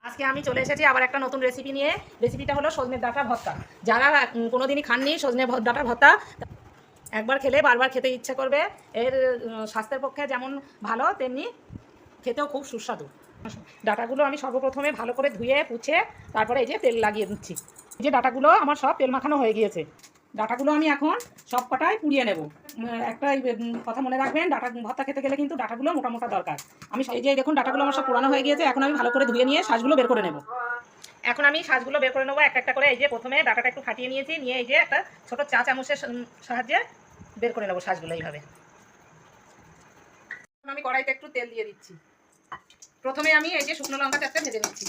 আজকে আমি চলে এসেছি আবার একটা নতুন রেসিপি নিয়ে। রেসিপিটা হলো সজনের ডাঁটা ভর্তা। যারা কোনোদিনই খাননি সজনে ডাঁটা ভর্তা, একবার খেলে বারবার খেতে ইচ্ছে করবে। এর স্বাস্থ্যের পক্ষে যেমন ভালো, তেমনি খেতেও খুব সুস্বাদু। ডাঁটাগুলো আমি সর্বপ্রথমে ভালো করে ধুয়ে পুছে তারপরে এই যে তেল লাগিয়ে দিচ্ছি। এই যে ডাঁটাগুলো আমার সব তেল মাখানো হয়ে গিয়েছে। ডাঁটাগুলো আমি এখন সব কটাই পুড়িয়ে নেব। একটা কথা মনে রাখবেন, ডাঁটা ভর্তা খেতে গেলে কিন্তু ডাঁটাগুলো মোটা মোটা দরকার। আমি এই যে দেখুন ডাঁটাগুলো আমার সব পোড়ানো হয়ে গিয়েছে। এখন আমি ভালো করে ধুয়ে নিয়ে শাঁসগুলো বের করে নেব। এখন আমি শাঁসগুলো বের করে নেবো একটা একটা করে। এই যে প্রথমে ডাঁটাটা একটু ফাটিয়ে নিয়েছি, নিয়ে এই যে একটা ছোটো চা চামচের সাহায্যে বের করে নেবো শাঁসগুলো এইভাবে। আমি কড়াইতে একটু তেল দিয়ে দিচ্ছি। প্রথমে আমি এই যে শুকনো লঙ্কা চারটে ভেজে নিচ্ছি।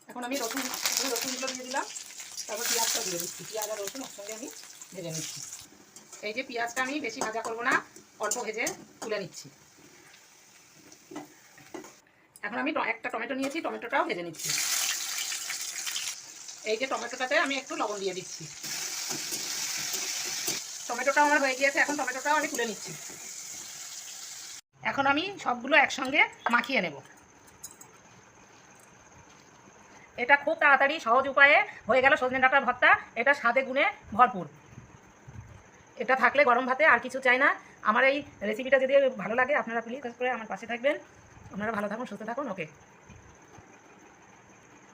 এখন আমি রসুনগুলো দিয়ে দিলাম, তারপর পেঁয়াজটা দিয়ে দিচ্ছি। পেঁয়াজ আর রসুন একসঙ্গে আমি ভেজে নিচ্ছি। এই যে পেঁয়াজটা আমি বেশি ভাজা করবো না, অল্প ভেজে তুলে নিচ্ছি। এখন আমি একটা টমেটো নিয়েছি, টমেটোটাও ভেজে নিচ্ছি। এই যে টমেটোটাতে আমি একটু লবণ দিয়ে দিচ্ছি। টমেটোটাও আমার হয়ে গিয়েছে, এখন টমেটোটাও আমি তুলে নিচ্ছি। এখন আমি সবগুলো একসঙ্গে মাখিয়ে নেব। এটা খুব তাড়াতাড়ি সহজ উপায়ে হয়ে গেল সজনে ডাঁটার ভর্তা। এটা স্বাদে গুণে ভরপুর। এটা থাকলে গরম ভাতে আর কিছু চাই না। আমার এই রেসিপিটা যদি ভালো লাগে আপনারা প্লিজ করে আমার পাশে থাকবেন। আপনারা ভালো থাকুন, সুস্থ থাকুন। ওকে,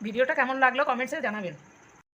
ভিডিওটা কেমন লাগলো কমেন্টসে জানাবেন।